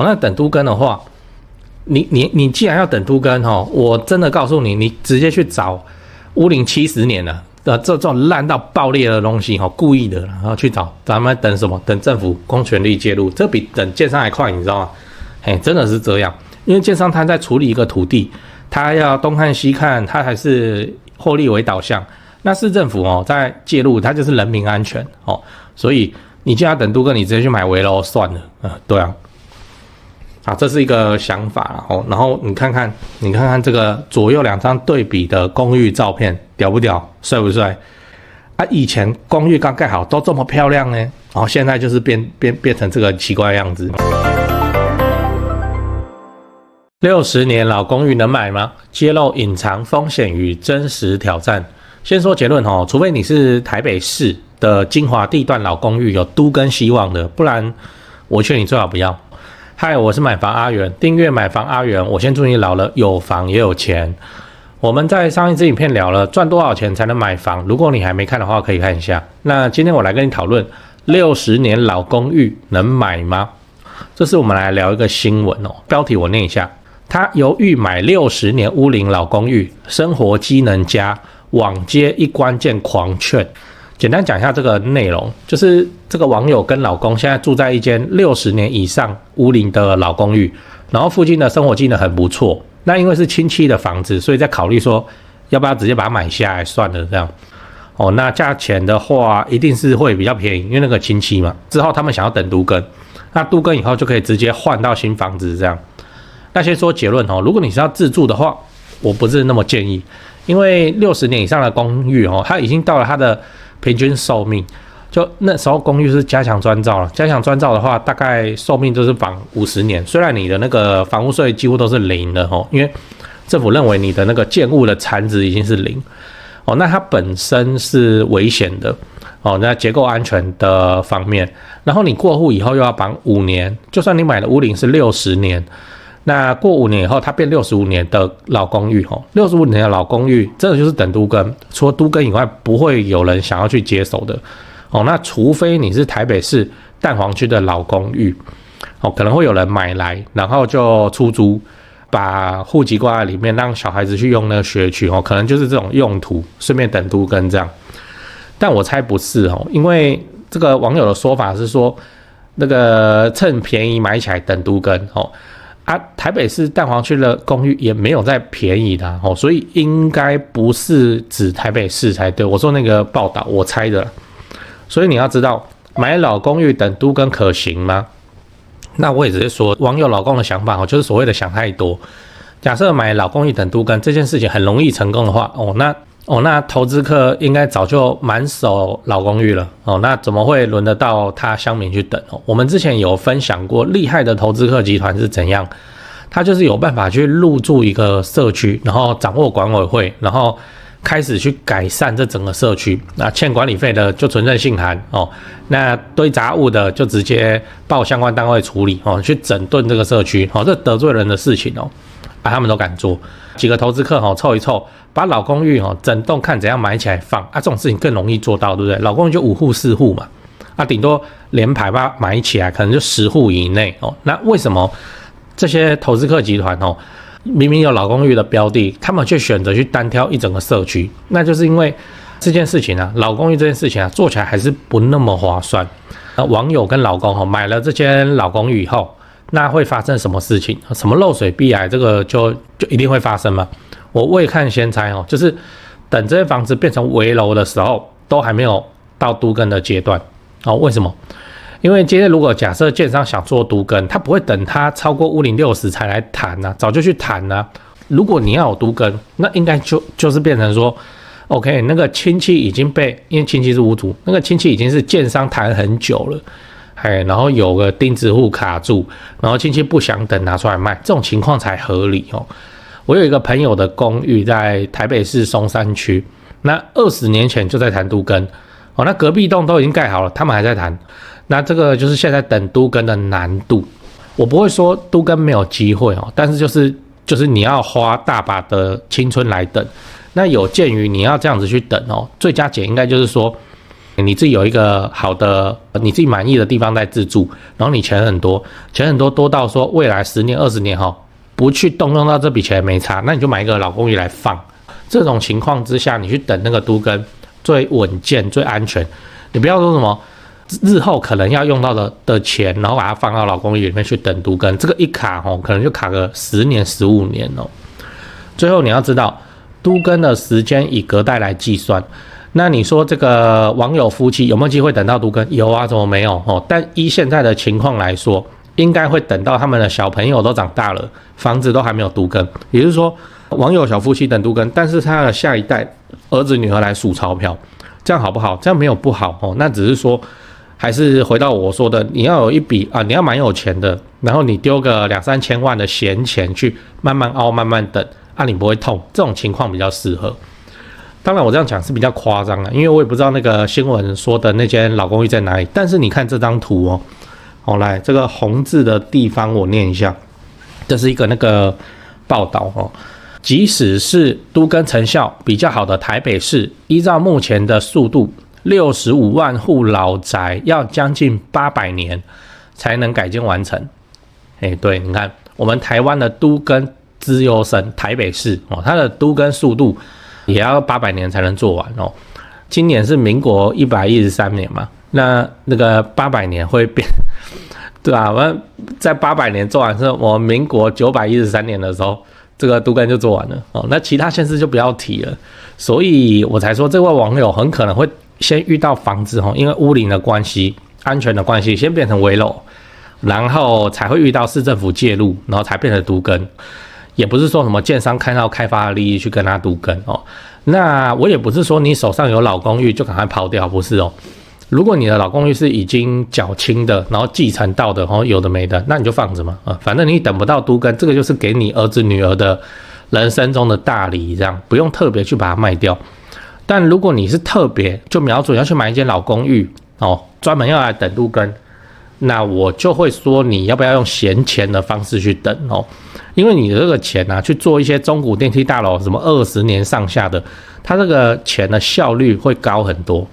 那等都更的话，你既然要等都更我真的告诉你，你直接去找屋龄70年了的这种烂到爆裂的东西故意的，然后去找咱们等什么？等政府公权力介入，这比等建商还快，你知道吗？真的是这样，因为建商他在处理一个土地，他要东看西看，他还是获利为导向。那市政府在介入，它就是人民安全所以你既然要等都更，你直接去买危楼算了，对啊。这是一个想法然后你看看这个左右2张对比的公寓照片，屌不屌，帅不帅？以前公寓刚盖好都这么漂亮呢，现在就是变成这个奇怪的样子。60年老公寓能买吗？揭露隐藏风险与真实挑战。先说结论除非你是台北市的精华地段老公寓有都更希望的，不然我劝你最好不要。嗨，我是买房阿元，订阅买房阿元，我先祝你老了有房也有钱。我们在上一支影片聊了赚多少钱才能买房，如果你还没看的话可以看一下。那今天我来跟你讨论60年老公寓能买吗？这是我们来聊一个新闻标题我念一下，他犹豫买60年屋龄老公寓，生活机能佳，网街一关键狂劝。简单讲一下这个内容，就是这个网友跟老公现在住在一间60年以上屋龄的老公寓，然后附近的生活机能很不错。那因为是亲戚的房子，所以在考虑说要不要直接把它买下来算了这样。那价钱的话一定是会比较便宜，因为那个亲戚嘛。之后他们想要等都更，那都更以后就可以直接换到新房子这样。那先说结论如果你是要自住的话，我不是那么建议，因为60年以上的公寓它已经到了它的平均寿命，就那时候公寓是加强专造了，加强专造的话，大概寿命就是绑50年。虽然你的那个房屋税几乎都是0的因为政府认为你的那个建物的残值已经是0那它本身是危险的那结构安全的方面，然后你过户以后又要绑5年，就算你买的屋龄是60年。那过5年以后，它变65年的老公寓65年的老公寓真的就是等都更，除了都更以外，不会有人想要去接手的那除非你是台北市蛋黄区的老公寓可能会有人买来，然后就出租，把户籍挂在里面，让小孩子去用那个学区可能就是这种用途，顺便等都更这样。但我猜不是因为这个网友的说法是说，那个趁便宜买起来等都更台北市蛋黄区的公寓也没有再便宜的所以应该不是指台北市才对。我说那个报道我猜的啦。所以你要知道，买老公寓等都更可行吗？那我也直接说，网友老公的想法就是所谓的想太多。假设买老公寓等都更这件事情很容易成功的话那投资客应该早就满手老公寓了那怎么会轮得到他乡民去等我们之前有分享过厉害的投资客集团是怎样，他就是有办法去入驻一个社区，然后掌握管委会，然后开始去改善这整个社区。那欠管理费的就存证信函那堆杂物的就直接报相关单位处理去整顿这个社区这得罪人的事情他们都敢做。几个投资客凑一凑，把老公寓整栋看怎样买起来放这种事情更容易做到，对不对？老公寓就5户4户嘛顶多连排把它买起来可能就10户以内那为什么这些投资客集团明明有老公寓的标的，他们却选择去单挑一整个社区？那就是因为这件事情老公寓这件事情做起来还是不那么划算。网友跟老公买了这间老公寓以后，那会发生什么事情？什么漏水壁癌，这个就一定会发生吗？我未看先猜就是等这些房子变成危楼的时候，都还没有到都更的阶段为什么？因为今天如果假设建商想做都更，他不会等他超过屋龄60才来谈早就去谈如果你要有都更，那应该就是变成说 OK， 那个亲戚已经被，因为亲戚是屋主，那个亲戚已经是建商谈很久了然后有个钉子户卡住，然后亲戚不想等拿出来卖，这种情况才合理我有一个朋友的公寓在台北市松山区，那20年前就在谈都更那隔壁栋都已经盖好了，他们还在谈。那这个就是现在等都更的难度。我不会说都更没有机会但是就是你要花大把的青春来等。那有鉴于你要这样子去等最佳解应该就是说你自己有一个好的你自己满意的地方在自住，然后你钱很多，多到说未来10年20年不去动用到这笔钱没差，那你就买一个老公寓来放。这种情况之下，你去等那个都更最稳健最安全。你不要说什么日后可能要用到的钱，然后把它放到老公寓里面去等都更，这个一卡可能就卡个10年15年哦。最后你要知道，都更的时间以隔代来计算。那你说这个网友夫妻有没有机会等到都更？有啊，怎么没有？但依现在的情况来说，应该会等到他们的小朋友都长大了，房子都还没有都更。也就是说，网友小夫妻等都更，但是他的下一代儿子女儿来数钞票，这样好不好？这样没有不好那只是说，还是回到我说的，你要有一笔你要蛮有钱的，然后你丢个2、3千万的闲钱去慢慢熬，慢慢等你不会痛，这种情况比较适合。当然我这样讲是比较夸张因为我也不知道那个新闻说的那间老公寓在哪里，但是你看这张图来这个红字的地方我念一下，这是一个那个报道即使是都更成效比较好的台北市，依照目前的速度，65万户老宅要将近800年才能改建完成。对，你看我们台湾的都更资优生台北市它的都更速度也要800年才能做完今年是民国113年嘛，那个800年会变，对吧？我们在800年做完之后，我们民国913年的时候，这个都更就做完了那其他县市就不要提了。所以我才说这位网友很可能会先遇到房子因为屋龄的关系、安全的关系，先变成危楼，然后才会遇到市政府介入，然后才变成都更。也不是说什么建商看到开发的利益去跟他都更那我也不是说你手上有老公寓就赶快抛掉，不是如果你的老公寓是已经缴清的，然后继承到的有的没的，那你就放着嘛反正你等不到都更，这个就是给你儿子女儿的人生中的大礼，这样不用特别去把它卖掉。但如果你是特别就瞄准要去买一间老公寓专门要来等都更，那我就会说你要不要用闲钱的方式去等因为你的这个钱去做一些中古电梯大楼什么20年上下的，它这个钱的效率会高很多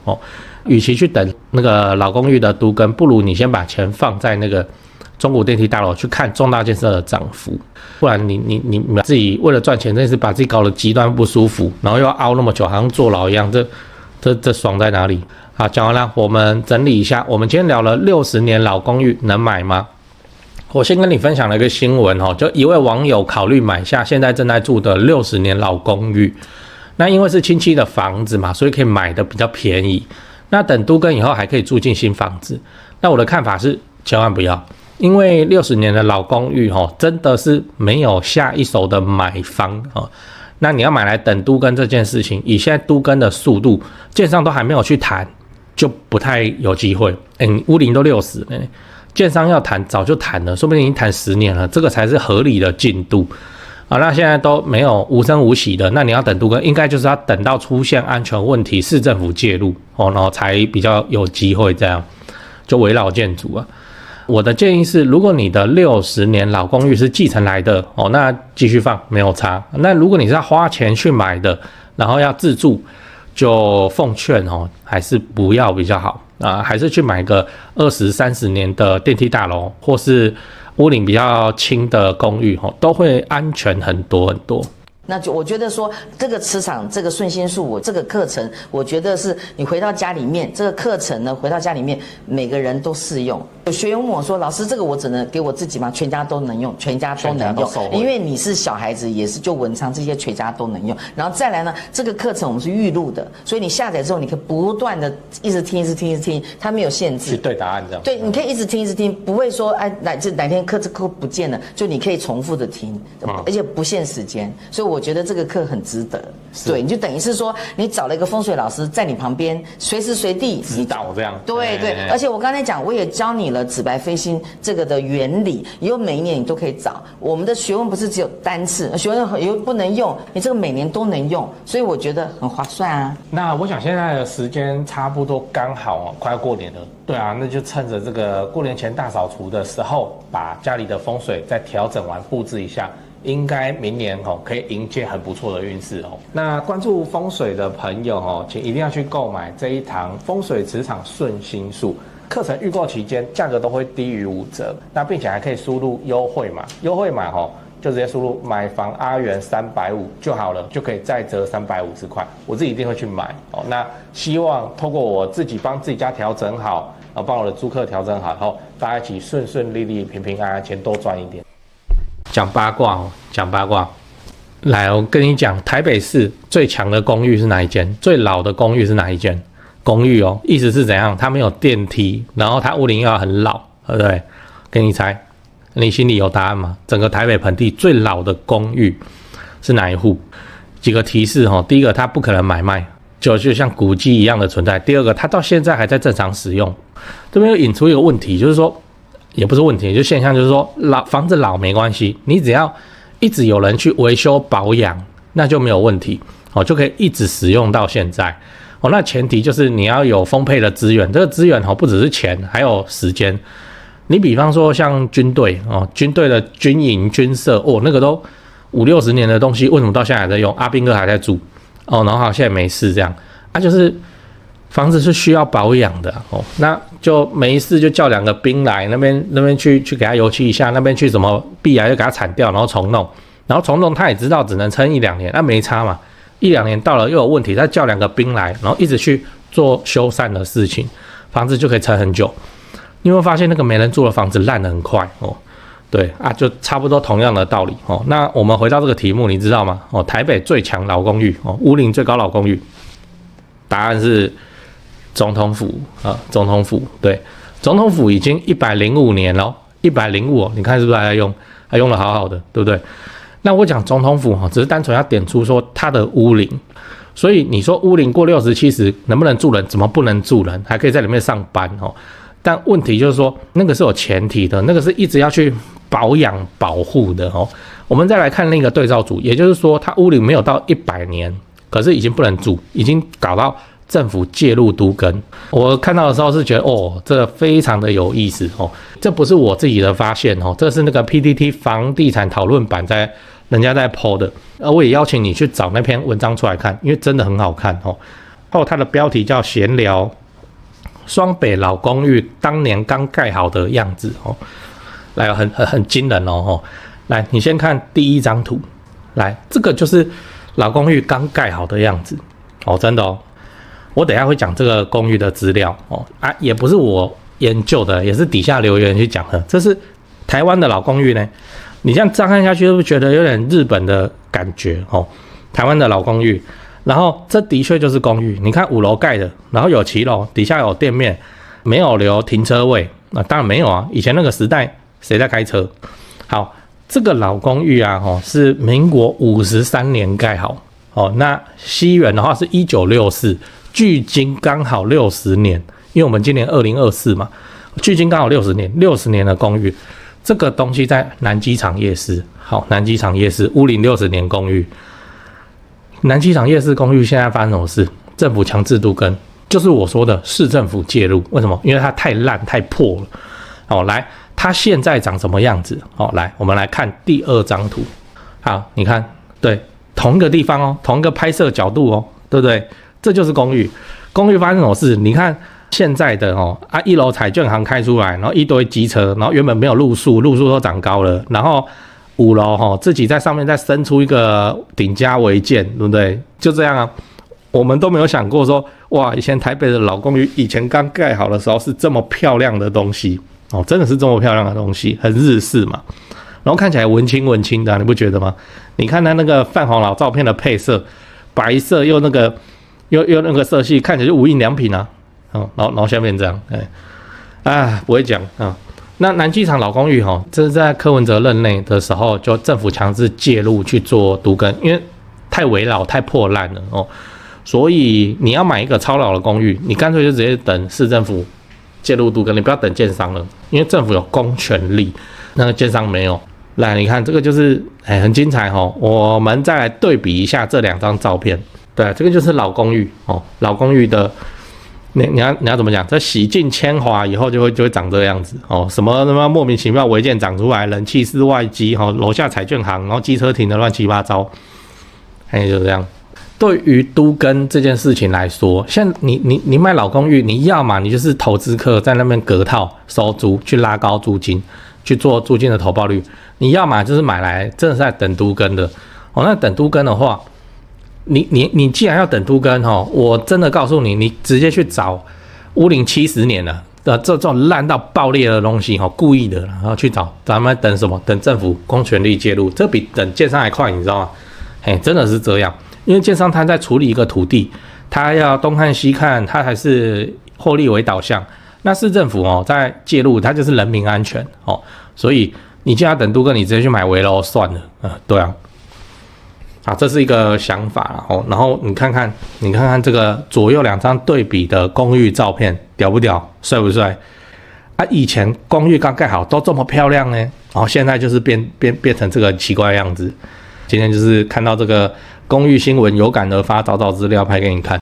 与其去等那个老公寓的都更，不如你先把钱放在那个中古电梯大楼去看重大建设的涨幅，不然你自己为了赚钱，真是把自己搞得极端不舒服，然后又要熬那么久，好像坐牢一样，这爽在哪里？好，讲完了，我们整理一下，我们今天聊了60年老公寓能买吗？我先跟你分享了一个新闻就一位网友考虑买下现在正在住的60年老公寓，那因为是亲戚的房子嘛，所以可以买的比较便宜，那等都更以后还可以住进新房子。那我的看法是千万不要，因为60年的老公寓真的是没有下一手的买方那你要买来等都更这件事情，以现在都更的速度，建商都还没有去谈，就不太有机会。你屋龄都60了，建商要谈早就谈了，说不定已经谈10年了，这个才是合理的进度那现在都没有无声无息的，那你要等都更，应该就是要等到出现安全问题，市政府介入然后才比较有机会，这样就围绕建筑我的建议是，如果你的60年老公寓是继承来的那继续放没有差。那如果你是要花钱去买的，然后要自住，就奉劝还是不要比较好还是去买个20、30年的电梯大楼，或是屋龄比较轻的公寓都会安全很多很多。那就我觉得说，这个磁场，这个顺心术，这个课程，我觉得是你回到家里面，这个课程呢，回到家里面，每个人都适用。有学员问我说：“老师，这个我只能给我自己吗？全家都能用，全家都能用，因为你是小孩子，也是就文昌这些全家都能用。然后再来呢，这个课程我们是预录的，所以你下载之后，你可以不断的一直听，一直听，一直听，它没有限制。去对答案这样。对，你可以一直听，一直听，不会说哪天课不见了，就你可以重复的听，而且不限时间。所以我觉得这个课很值得。对，你就等于是说，你找了一个风水老师在你旁边，随时随地指导这样。对对，而且我刚才讲，我也教你了紫白飞星这个的原理，以后每一年你都可以找。我们的学问不是只有单次，学问又不能用，你这个每年都能用，所以我觉得很划算啊。那我想现在的时间差不多刚好快要过年了。对啊，那就趁着这个过年前大扫除的时候，把家里的风水再调整完布置一下，应该明年可以迎接很不错的运势哦。那关注风水的朋友请一定要去购买这一堂风水磁场顺心术课程，预购期间价格都会低于5折，那并且还可以输入优惠码，就直接输入买房阿元350就好了，就可以再折350块，我自己一定会去买哦。那希望透过我自己帮自己家调整好，帮我的租客调整好，然后大家一起顺顺利利、平平安安，钱多赚一点。讲八卦，来，我跟你讲，台北市最强的公寓是哪一间？最老的公寓是哪一间？公寓意思是怎样？它没有电梯，然后它屋龄要很老，对不对？给你猜。你心里有答案吗？整个台北盆地最老的公寓是哪一户？几个提示第一个，它不可能买卖，就像古迹一样的存在。第二个，它到现在还在正常使用。这边又引出一个问题，就是说，也不是问题，就现象，就是说房子老没关系，你只要一直有人去维修保养，那就没有问题就可以一直使用到现在那前提就是你要有丰沛的资源，这个资源不只是钱，还有时间。你比方说像军队军队的军营军舍那个都50-60年的东西，为什么到现在还在用？阿兵哥还在住然后好现在没事这样就是房子是需要保养的那就没事就叫2个兵来那边去给他油漆一下，那边去什么壁癌就给他铲掉，然后重弄，他也知道只能撑1-2年，那没差嘛，1-2年到了又有问题，再叫2个兵来，然后一直去做修缮的事情，房子就可以撑很久。你有没有发现那个没人住的房子烂得很快对就差不多同样的道理那我们回到这个题目，你知道吗台北最强老公寓屋龄最高老公寓，答案是总统府总统府。对，总统府已经105年了，105你看是不是还在用？还用得好好的，对不对？那我讲总统府只是单纯要点出说它的屋龄，所以你说屋龄过60-70能不能住人？怎么不能住人？还可以在里面上班但问题就是说，那个是有前提的，那个是一直要去保养保护的我们再来看另一个对照组，也就是说，它屋龄没有到100年，可是已经不能住，已经搞到政府介入都更。我看到的时候是觉得这非常的有意思这不是我自己的发现这是那个 PTT 房地产讨论版人家在 po 的，我也邀请你去找那篇文章出来看，因为真的很好看它的标题叫闲聊双北老公寓当年刚盖好的样子来很惊人来，你先看第1张图，来，这个就是老公寓刚盖好的样子真的我等一下会讲这个公寓的资料也不是我研究的，也是底下留言去讲的，这是台湾的老公寓呢。你这样乍看下去，是不是觉得有点日本的感觉台湾的老公寓。然后这的确就是公寓，你看5楼盖的，然后有骑楼，底下有店面，没有留停车位当然没有以前那个时代谁在开车？好，这个老公寓是民国53年盖好那西元的话是1964，距今刚好60年，因为我们今年2024嘛，距今刚好60年，60年的公寓，这个东西在南机场夜市，南机场夜市屋龄60年公寓。南机场夜市公寓现在发生什么事？政府强制都更，就是我说的市政府介入。为什么？因为它太烂太破了来，它现在长什么样子来，我们来看第2张图。好，你看，对，同一个地方同一个拍摄角度对不对？这就是公寓。公寓发生什么事？你看现在的1楼彩券行开出来，然后一堆机车，然后原本没有路树都长高了，然后5楼自己在上面再生出一个顶加违建，对不对？就这样我们都没有想过说，哇，以前台北的老公寓以前刚盖好的时候是这么漂亮的东西真的是这么漂亮的东西，很日式嘛，然后看起来文青的你不觉得吗？你看它那个泛黄老照片的配色，白色又那个色系，看起来就无印良品然后下面这样不会讲那南机场老公寓这是在柯文哲任内的时候，就政府强制介入去做都更，因为太危老太破烂了所以你要买一个超老的公寓，你干脆就直接等市政府介入都更，你不要等建商了，因为政府有公权力，那个建商没有。来，你看这个就是很精彩我们再来对比一下这2张照片。对，这个就是老公寓老公寓的你要怎么讲？这洗尽铅华以后就会长这个样子哦。什么莫名其妙违建长出来，冷气室外机哦，楼下彩券行，然后机车停的乱七八糟，就这样。对于都更这件事情来说，像你买老公寓，你要嘛你就是投资客在那边隔套收租，去拉高租金，去做租金的投报率；你要嘛就是买来真的是在等都更的哦。那等都更的话，你既然要等都更哦，我真的告诉你，你直接去找屋龄70年了这种烂到爆裂的东西故意的，然后去找咱们等什么？等政府公权力介入，这比等建商还快，你知道吗？真的是这样。因为建商他在处理一个土地，他要东看西看，他还是获利为导向。那市政府在介入，他就是人民安全所以你既然等都更，你直接去买危楼算了，对啊，这是一个想法然后你看看这个左右2张对比的公寓照片，屌不屌，帅不帅？以前公寓刚盖好都这么漂亮呢，现在就是变成这个奇怪的样子。今天就是看到这个公寓新闻，有感而发，找资料拍给你看。